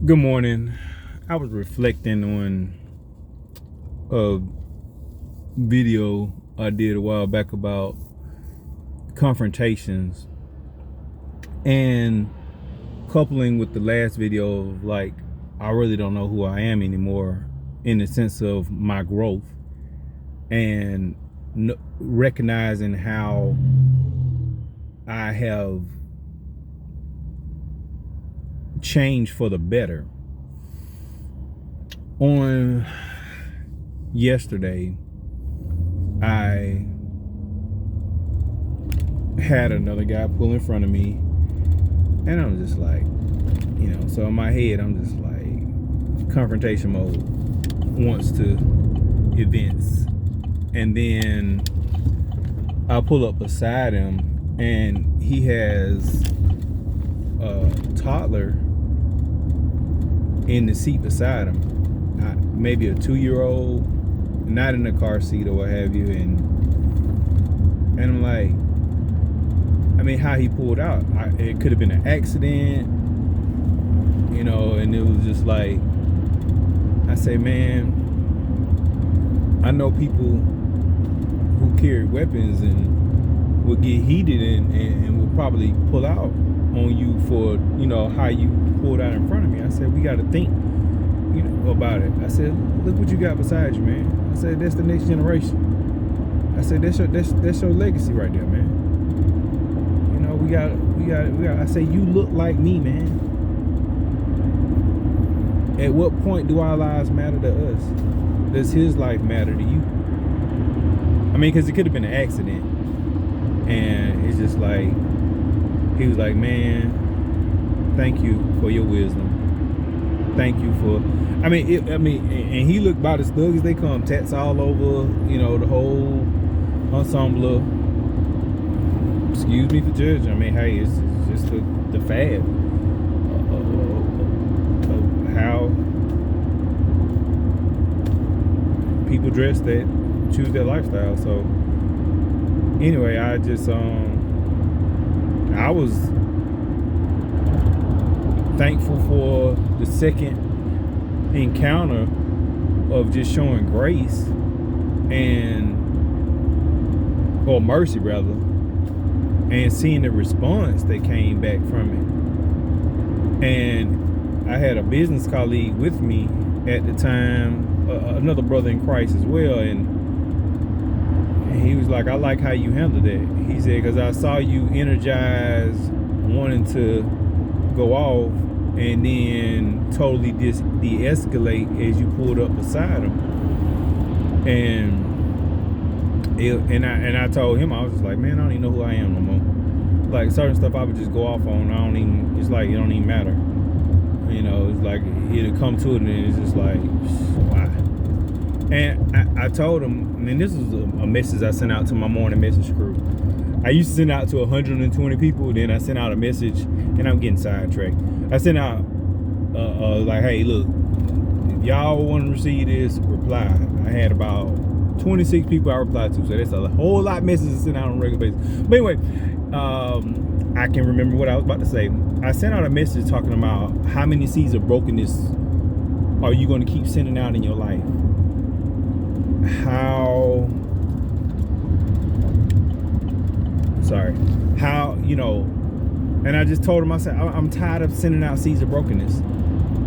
Good morning. I was reflecting on a video I did a while back about confrontations and coupling with the last video of like, I really don't know who I am anymore in the sense of my growth and recognizing how I have changed for the better. On yesterday, I had another guy pull in front of me, and I'm just like, so in my head, I'm just like, confrontation mode wants to events. And then I pull up beside him, and he has a toddler in the seat beside him, maybe a 2-year-old, not in the car seat or what have you, and I'm like, how he pulled out, it could have been an accident, and it was just like, I say, man, I know people who carry weapons and will get heated and will probably pull out on you for how you pulled out in front of me. I said, we got to think about it. I said, look what you got beside you, man. I said, that's the next generation. I said, that's your legacy right there, man. We got. I say, you look like me, man. At what point do our lives matter to us? Does his life matter to you? Because it could have been an accident, and it's just like, he was like, man, thank you for your wisdom. Thank you for, and he looked about as thug as they come, tats all over, the whole ensemble. Excuse me for judging. Hey, it's just the fad of how people dress that choose their lifestyle. So anyway, I just I was thankful for the second encounter of just showing grace or mercy rather, and seeing the response that came back from it. And I had a business colleague with me at the time, another brother in Christ as well, and he was like, I like how you handled it. He said, because I saw you energized, wanting to go off, and then totally de-escalate as you pulled up beside him. And I told him, I was just like, man, I don't even know who I am no more. Like certain stuff I would just go off on. It's like, it don't even matter. It's like it'll come to it and it's just like, why? And I told him, and this was a message I sent out to my morning message crew. I used to send out to 120 people, then I sent out a message, and I'm getting sidetracked. I sent out like, hey, look, if y'all want to receive this, reply. I had about 26 people I replied to, so that's a whole lot of messages sent out on a regular basis. But anyway, I can remember what I was about to say. I sent out a message talking about how many seeds of brokenness are you going to keep sending out in your life? And I just told him, I said, I'm tired of sending out seeds of brokenness.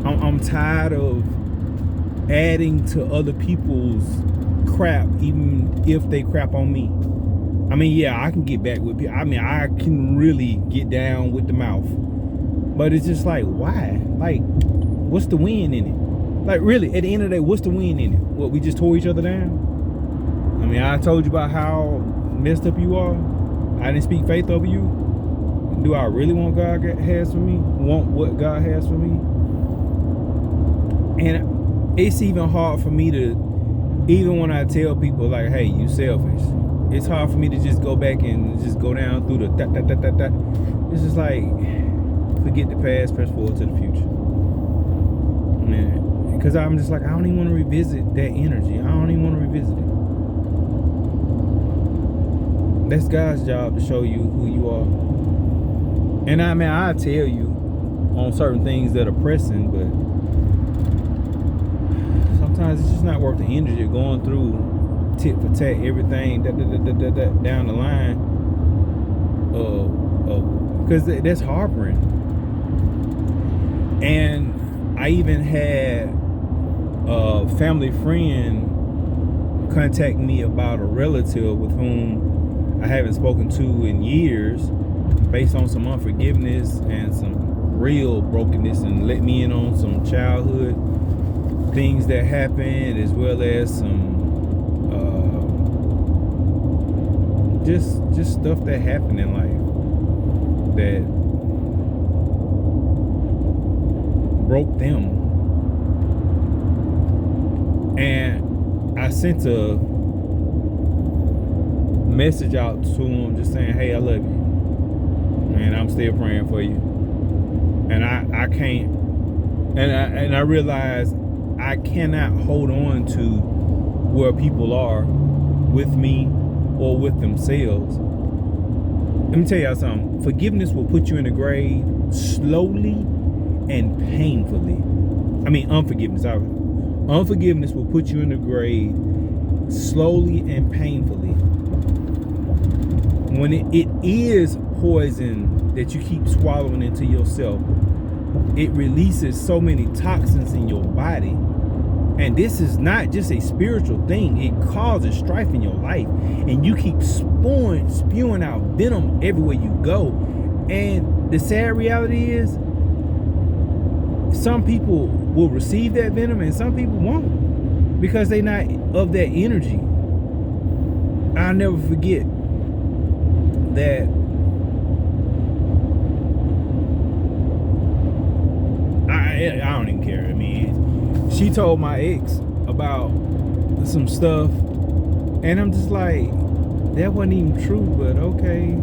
I'm tired of adding to other people's crap, even if they crap on me. Yeah, I can get back with people. I can really get down with the mouth. But it's just like, why? Like, what's the win in it? Like, really, at the end of the day, what's the win in it? What, we just tore each other down? I told you about how messed up you are. I didn't speak faith over you. Do I really want God has for me? Want what God has for me? And it's even hard for me to, even when I tell people like, hey, you selfish, it's hard for me to just go back and just go down through the It's just like, forget the past, press forward to the future. Man, because I'm just like, I don't even want to revisit that energy. I don't even want to revisit it. That's God's job to show you who you are. And I tell you, on certain things that are pressing, but sometimes it's just not worth the energy of going through tit for tat everything down the line, because that's harboring. And I even had a family friend contact me about a relative with whom I haven't spoken to in years, based on some unforgiveness and some real brokenness, and let me in on some childhood things that happened, as well as some just stuff that happened in life that broke them. And I sent a message out to him just saying, hey, I love you, and I'm still praying for you. And I can't, and I realize I cannot hold on to where people are with me or with themselves. Let me tell y'all something. Forgiveness will put you in the grave slowly and painfully. I mean, unforgiveness will put you in the grave slowly and painfully. When it is poison that you keep swallowing into yourself, it releases so many toxins in your body. And this is not just a spiritual thing. It causes strife in your life. And you keep spewing out venom everywhere you go. And the sad reality is, some people will receive that venom and some people won't, because they're not of that energy. I'll never forget that I don't even care. I mean, she told my ex about some stuff, and I'm just like, that wasn't even true, but okay,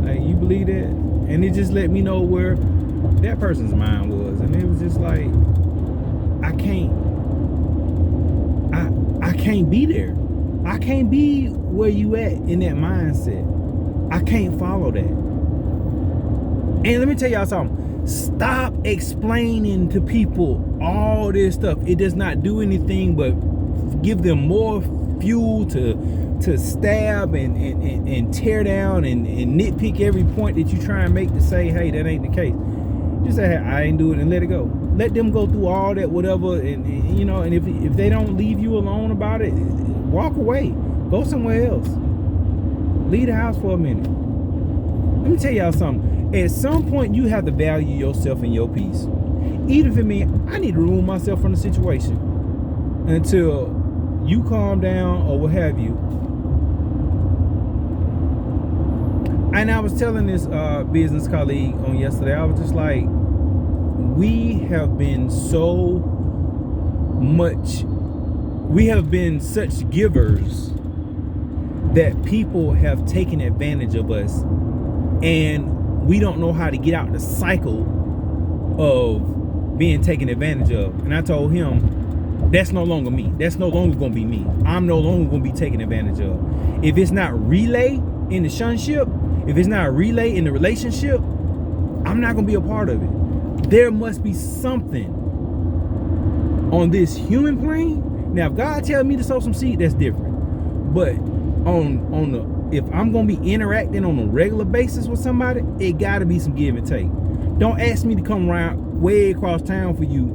like, you believe that? And it just let me know where that person's mind was, and it was just like, I can't be there. I can't be where you at in that mindset. I can't follow that. And let me tell y'all something. Stop explaining to people all this stuff. It does not do anything but give them more fuel to stab and tear down and nitpick every point that you try and make to say, hey, that ain't the case. Just say, hey, I ain't do it, and let it go. Let them go through all that, whatever, and you know, and if they don't leave you alone about it, walk away. Go somewhere else. Leave the house for a minute. Let me tell y'all something. At some point, you have to value yourself and your peace. Even if it means I need to remove myself from the situation until you calm down or what have you. And I was telling this business colleague on yesterday, I was just like, we have been such givers that people have taken advantage of us, and we don't know how to get out the cycle of being taken advantage of. And I told him, that's no longer me. That's no longer going to be me. I'm no longer going to be taken advantage of. If it's not relay in the shunship, if it's not relay in the relationship, I'm not going to be a part of it. There must be something on this human plane. Now, if God tells me to sow some seed, that's different. But if I'm gonna be interacting on a regular basis with somebody, it gotta be some give and take. Don't ask me to come around way across town for you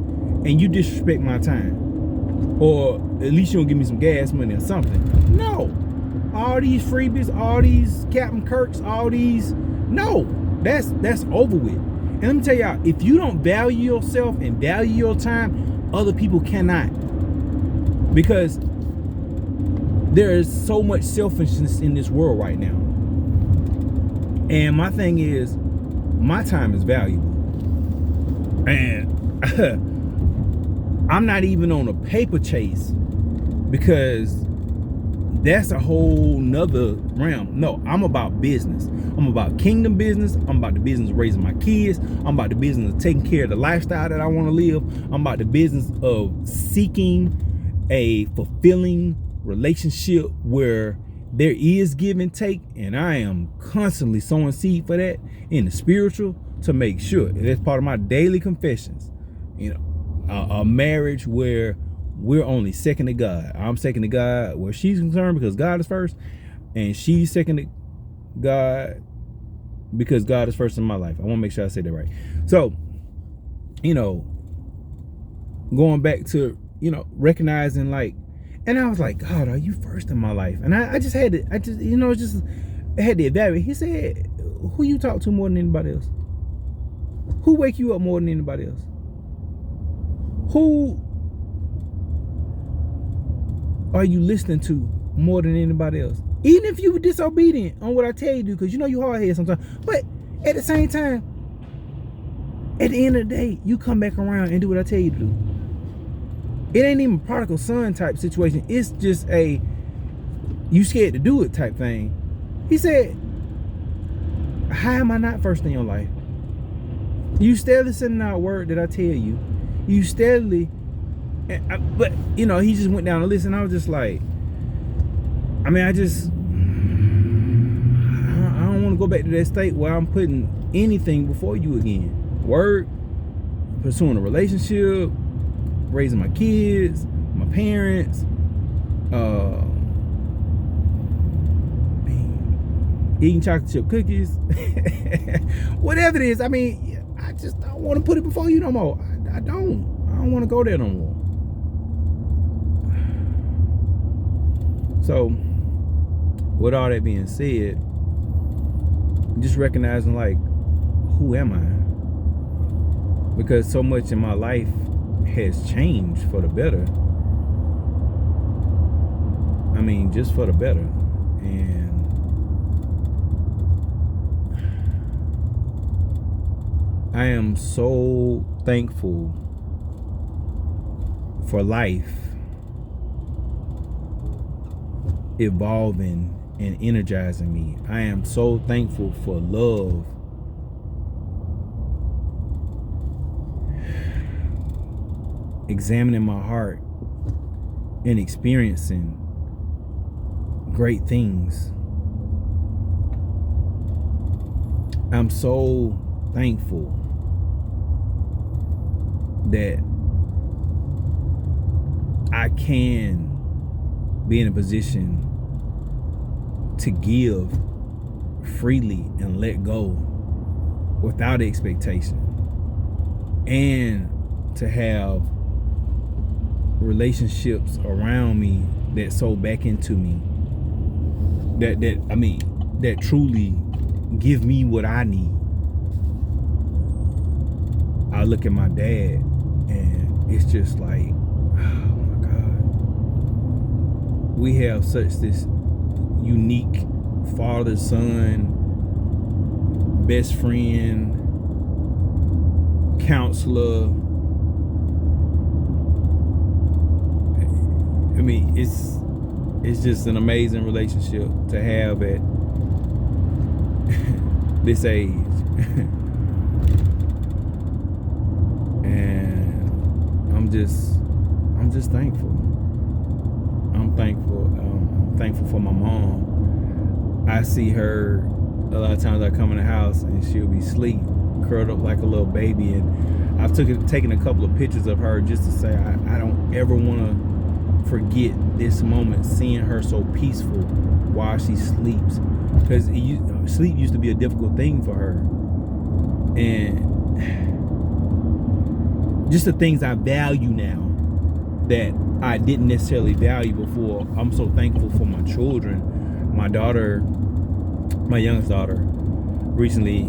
and you disrespect my time, or at least you don't give me some gas money or something. No, all these freebies, all these Captain Kirks, all these, no, that's over with. And let me tell y'all, if you don't value yourself and value your time, other people cannot, because there is so much selfishness in this world right now. And my thing is, my time is valuable. And I'm not even on a paper chase, because that's a whole nother realm. No, I'm about business. I'm about kingdom business. I'm about the business of raising my kids. I'm about the business of taking care of the lifestyle that I want to live. I'm about the business of seeking a fulfilling relationship where there is give and take, and I am constantly sowing seed for that in the spiritual, to make sure. That's part of my daily confessions. You know, a marriage where we're only second to God. I'm second to God where she's concerned because God is first, and she's second to God because God is first in my life. I want to make sure I say that right. So, you know, going back to, you know, recognizing like, and I was like, God, are you first in my life? And I just had to, I had to evaluate. He said, who you talk to more than anybody else? Who wake you up more than anybody else? Who are you listening to more than anybody else? Even if you were disobedient on what I tell you to do, because you know you hard headed sometimes. But at the same time, at the end of the day, you come back around and do what I tell you to do. It ain't even a prodigal son type situation. It's just a you scared to do it type thing. He said, how am I not first in your life? You steadily sending out word that I tell you. You steadily, but you know, he just went down the list, and I was just like, I mean, I don't want to go back to that state where I'm putting anything before you again. Work, pursuing a relationship, raising my kids, my parents, eating chocolate chip cookies, whatever it is. I mean, I just don't want to put it before you no more. I don't want to go there no more. So, with all that being said, just recognizing like, who am I? Because so much in my life has changed for the better. I mean, just for the better. And I am so thankful for life evolving and energizing me. I am so thankful for love examining my heart and experiencing great things. I'm so thankful that I can be in a position to give freely and let go without expectation, and to have relationships around me that sow back into me, that truly give me what I need. I look at my dad and it's just like, oh my God, we have such this unique father, son, best friend, counselor. I mean, it's just an amazing relationship to have at this age. And I'm just thankful. I'm thankful for my mom. I see her a lot of times. I come in the house and she'll be asleep, curled up like a little baby, and I've taken a couple of pictures of her just to say I don't ever want to forget this moment, seeing her so peaceful while she sleeps, because sleep used to be a difficult thing for her, and just the things I value now that I didn't necessarily value before. I'm so thankful for my children. My daughter, my youngest daughter, I recently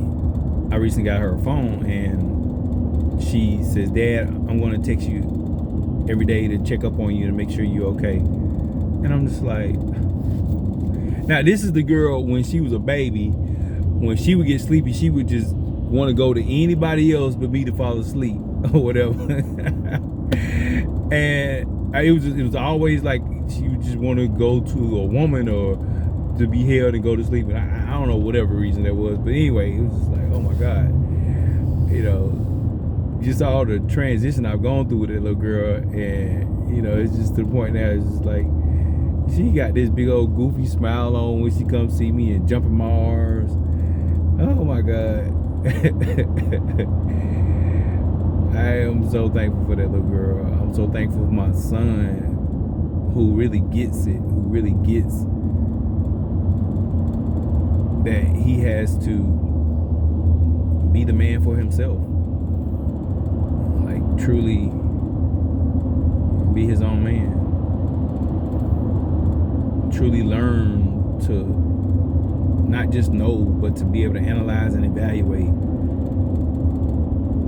got her a phone, and she says, Dad, I'm going to text you every day to check up on you to make sure you're okay. And I'm just like, now this is the girl when she was a baby. When she would get sleepy, she would just want to go to anybody else but me to fall asleep or whatever. And it was always like she would just want to go to a woman or to be held and go to sleep. And I don't know whatever reason that was, but anyway, it was just like, oh my God, you know, just all the transition I've gone through with that little girl. And you know, it's just to the point now, it's just like she got this big old goofy smile on when she comes see me and jump in my arms. Oh my God. I am so thankful for that little girl. I'm so thankful for my son, who really gets it, who really gets that he has to be the man for himself. Like, truly be his own man. Truly learn to not just know, but to be able to analyze and evaluate.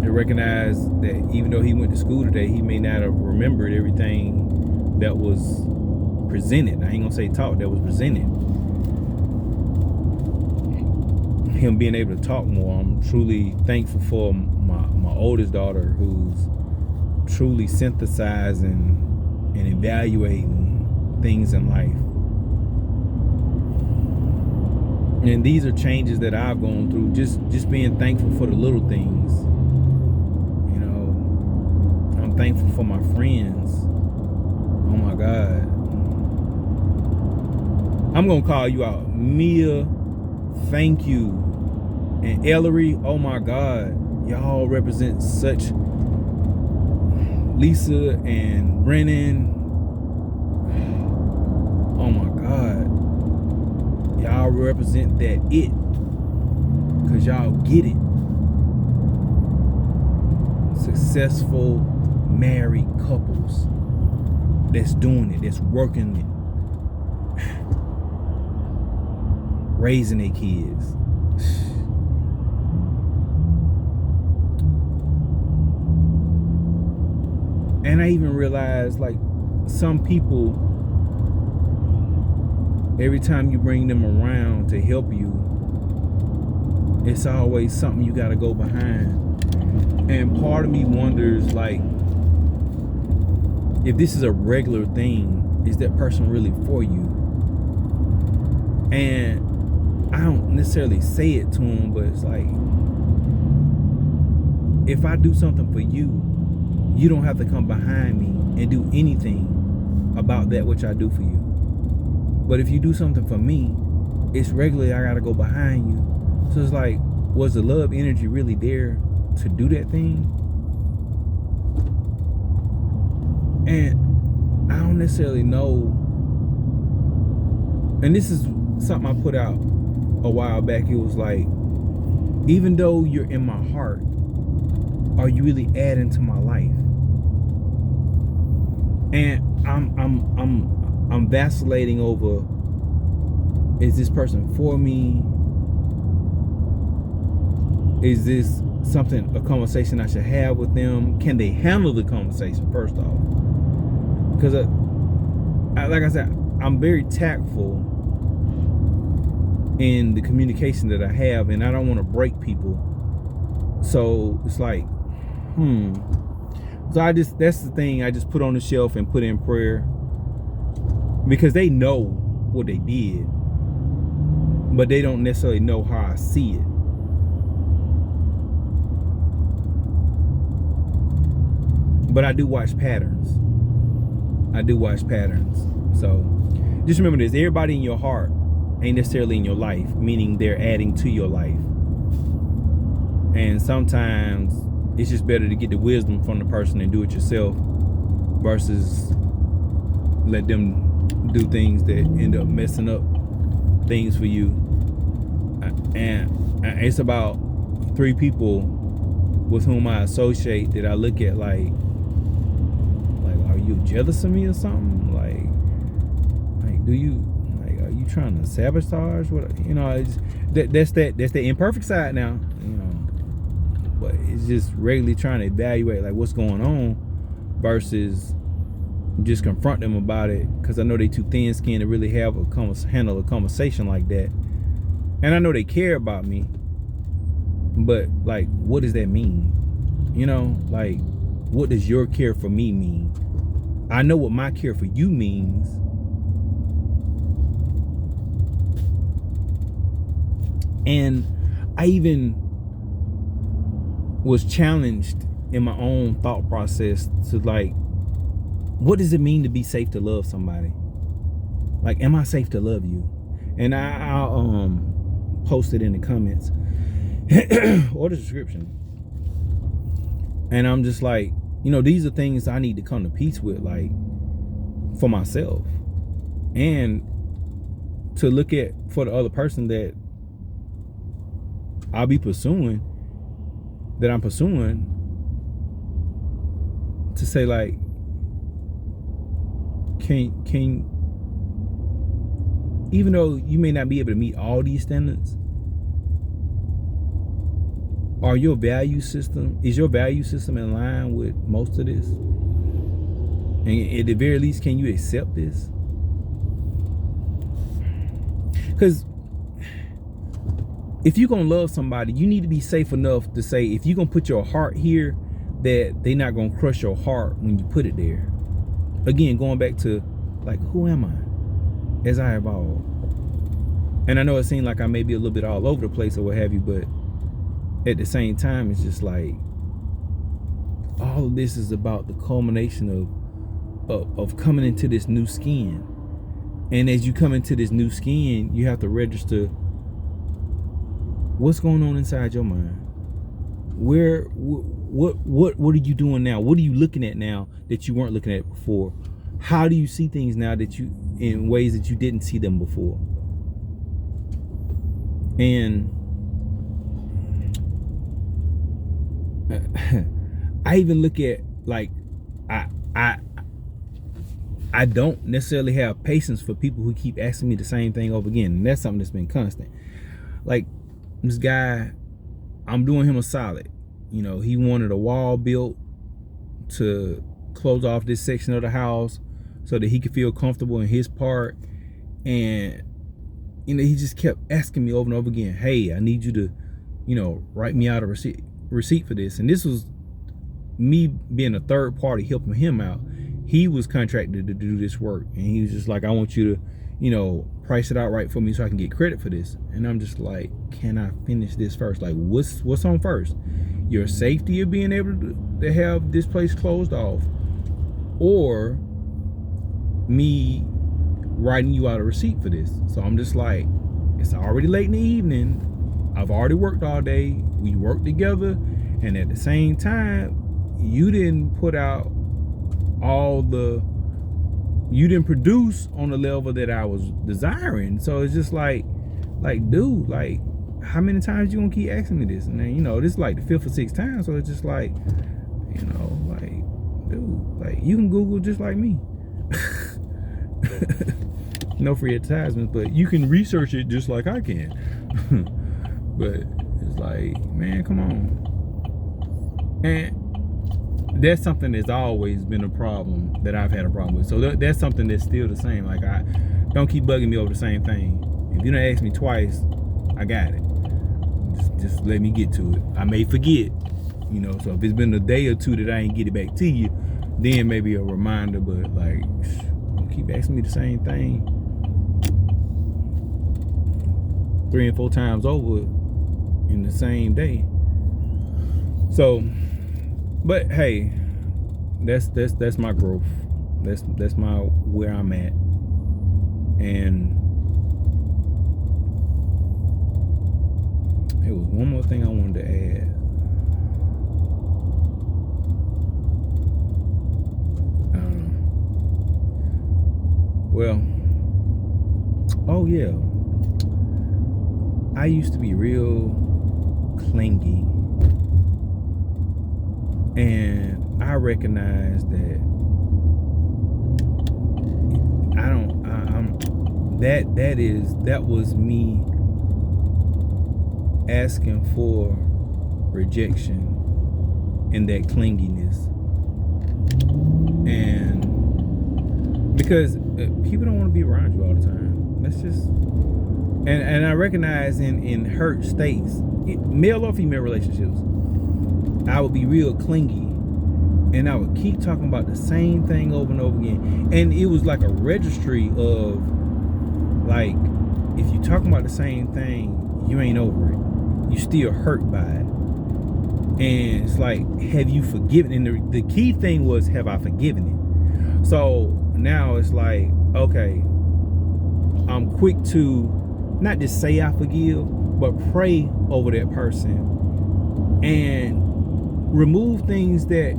To recognize that even though he went to school today, he may not have remembered everything that was presented. I ain't gonna say taught, that was presented. Him being able to talk more. I'm truly thankful for my oldest daughter, who's truly synthesizing and evaluating things in life. And these are changes that I've gone through, just being thankful for the little things. You know, I'm thankful for my friends. Oh my God. I'm gonna call you out. Mia, thank you. And Ellery, oh my God. Y'all represent such, Lisa and Brennan. Oh my God. Y'all represent that it, because y'all get it. Successful married couples that's doing it, that's working it, raising their kids. And I even realized, like, some people, every time you bring them around to help you, it's always something you got to go behind. And part of me wonders, like, if this is a regular thing, is that person really for you? And I don't necessarily say it to them, but it's like, if I do something for you, you don't have to come behind me and do anything about that which I do for you. But if you do something for me, it's regularly I gotta go behind you. So it's like, was the love energy really there to do that thing? And I don't necessarily know. And this is something I put out a while back. It was like, even though you're in my heart, are you really adding to my life? And I'm vacillating over, is this person for me? Is this something, a conversation I should have with them? Can they handle the conversation, first off? Because like I said, I'm very tactful in the communication that I have, and I don't want to break people. So it's like, So that's the thing I just put on the shelf and put in prayer. Because they know what they did, but they don't necessarily know how I see it. But I do watch patterns. So just remember this: everybody in your heart ain't necessarily in your life, meaning they're adding to your life. And sometimes it's just better to get the wisdom from the person and do it yourself, versus let them do things that end up messing up things for you. And it's about 3 people with whom I associate that I look at like, are you jealous of me or something? Like, do you, like, are you trying to sabotage what, you know? It's, that's the imperfect side now, you know. But it's just regularly trying to evaluate like what's going on, versus just confront them about it, because I know they too thin-skinned to really have handle a conversation like that. And I know they care about me, but like, what does that mean? You know, like, what does your care for me mean? I know what my care for you means. And I even was challenged in my own thought process to like, what does it mean to be safe to love somebody? Like, am I safe to love you? And I'll post it in the comments. or the description. And I'm just like, these are things I need to come to peace with, like, for myself, and to look at for the other person that I'm pursuing, to say, like, can even though you may not be able to meet all these standards, is your value system in line with most of this? And at the very least, can you accept this? Because if you're gonna love somebody, you need to be safe enough to say, if you're gonna put your heart here, that they're not gonna crush your heart when you put it there. Again, going back to, like, who am I as I evolve? And I know it seems like I may be a little bit all over the place or what have you, but at the same time, it's just like, all of this is about the culmination of coming into this new skin. And as you come into this new skin, you have to register what's going on inside your mind. What are you doing now? What are you looking at now that you weren't looking at before? How do you see things now in ways that you didn't see them before? And I even look at, like, I don't necessarily have patience for people who keep asking me the same thing over again. And that's something that's been constant. Like, this guy, I'm doing him a solid. He wanted a wall built to close off this section of the house so that he could feel comfortable in his part. And, he just kept asking me over and over again, hey, I need you to, write me out a receipt for this. And this was me being a third party helping him out. He was contracted to do this work, and he was just like, I want you to, price it out right for me so I can get credit for this. And I'm just like, can I finish this first? Like, what's on first? Your safety of being able to have this place closed off, or me writing you out a receipt for this? So I'm just like, it's already late in the evening. I've already worked all day. We worked together, and at the same time, you didn't put out you didn't produce on the level that I was desiring. So it's just like, dude, like, how many times you gonna keep asking me this? And then, this is like the 5th or 6th time. So it's just like, like, dude, like, you can Google just like me. No free advertisements, but you can research it just like I can. But it's like, man, come on. And that's something that's always been a problem that I've had a problem with. So that's something that's still the same. Like, I don't keep bugging me over the same thing. If you don't ask me twice, I got it. Just let me get to it. I may forget, so if it's been a day or two that I ain't get it back to you, then maybe a reminder. But, like, don't keep asking me the same thing 3 and 4 times over in the same day. So, but hey, that's my growth. That's my where I'm at. And it was one more thing I wanted to add. Well, oh yeah, I used to be real clingy. And I recognize that that was me asking for rejection and that clinginess. And because people don't want to be around you all the time. That's just, and I recognize in hurt states, male or female relationships, I would be real clingy, and I would keep talking about the same thing over and over again. And it was like a registry of, like, if you're talking about the same thing, you ain't over it. You still hurt by it. And it's like, have you forgiven? And the key thing was, have I forgiven it? So now it's like, okay, I'm quick to not just say I forgive, but pray over that person and remove things that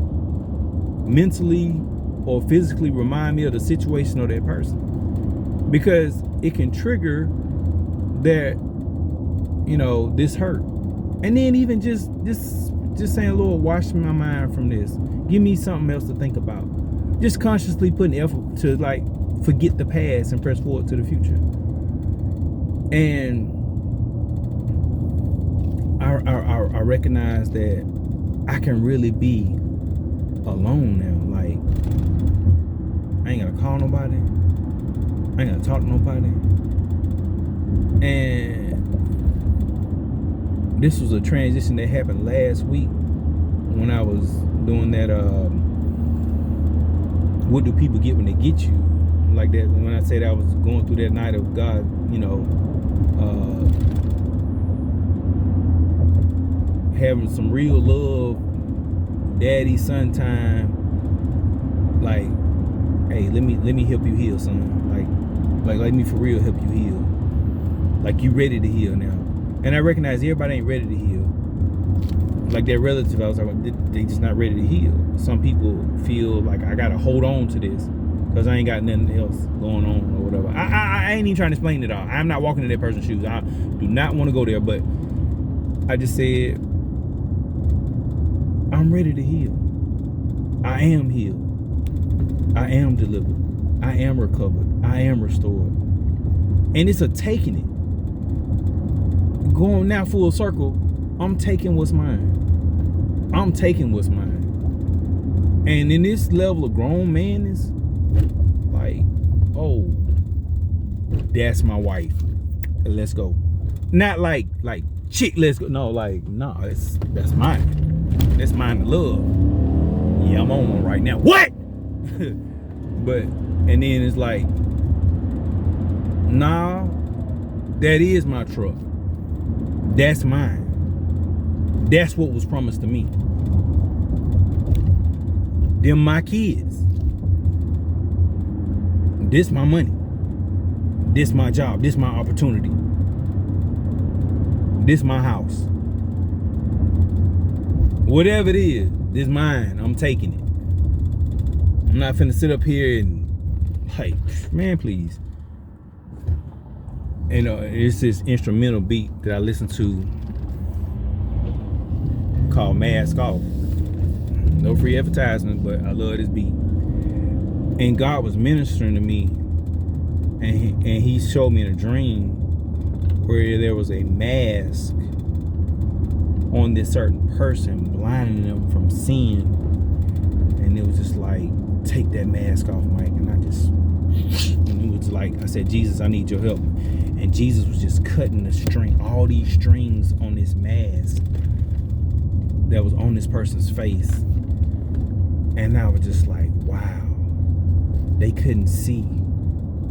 mentally or physically remind me of the situation of that person, because it can trigger that, this hurt. And then even just saying, Lord, wash my mind from this, give me something else to think about, just consciously putting effort to like forget the past and press forward to the future. And I recognize that I can really be alone now. Like, I ain't gotta call nobody, I ain't gotta talk to nobody. And this was a transition that happened last week when I was doing that what do people get when they get you, like that. When I said I was going through that night of God, having some real love, daddy son time, like, hey, let me help you heal, son. Like let me for real help you heal. Like, you ready to heal now. And I recognize everybody ain't ready to heal. Like that relative I was talking about, they just not ready to heal. Some people feel like I gotta hold on to this because I ain't got nothing else going on or whatever. I ain't even trying to explain it all. I'm not walking in that person's shoes. I do not want to go there, but I just said, I'm ready to heal. I am healed. I am delivered. I am recovered. I am restored. And it's a taking it. Going now full circle, I'm taking what's mine. I'm taking what's mine. And in this level of grown manness, like, oh, that's my wife, let's go. Not like chick, let's go. No, like, no, that's mine. That's mine to love. Yeah, I'm on one right now. What? But, and then it's like, nah, that is my truck. That's mine. That's what was promised to me. Them my kids. This my money. This my job. This my opportunity. This my house. Whatever it is, this mine. I'm taking it. I'm not finna sit up here and, like, man, please. And it's this instrumental beat that I listen to called Mask Off. No free advertisement, but I love this beat. And God was ministering to me, and he showed me in a dream where there was a mask on this certain person, blinding them from seeing. And it was just like, take that mask off, Mike. And it was like, I said, Jesus, I need your help. And Jesus was just cutting the string, all these strings on this mask that was on this person's face. And I was just like, wow. They couldn't see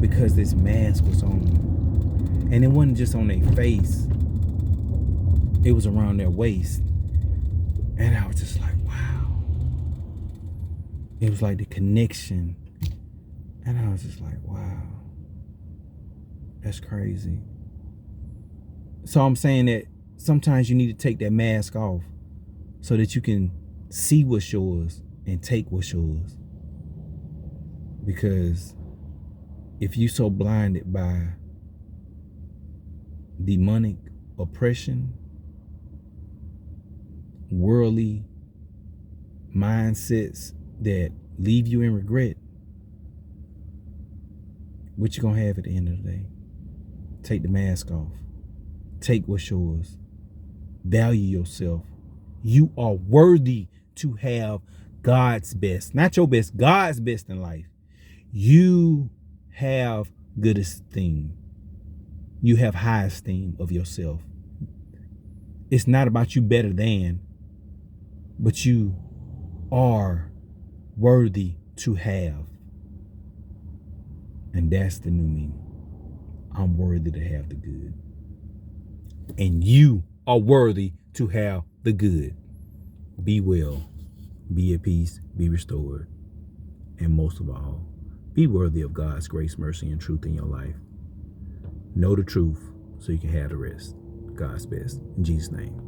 because this mask was on them. And it wasn't just on their face. It was around their waist. And I was just like, wow. It was like the connection. And I was just like, wow. That's crazy. So I'm saying that sometimes you need to take that mask off so that you can see what's yours and take what's yours. Because if you're so blinded by demonic oppression, worldly mindsets that leave you in regret, what you gonna have at the end of the day? Take the mask off. Take what's yours. Value yourself. You are worthy to have God's best. Not your best, God's best in life. You have good esteem. You have high esteem of yourself. It's not about you better than, but you are worthy to have. And that's the new meaning. I'm worthy to have the good. And you are worthy to have the good. Be well, be at peace, be restored. And most of all, be worthy of God's grace, mercy, and truth in your life. Know the truth so you can have the rest. God's best. In Jesus' name.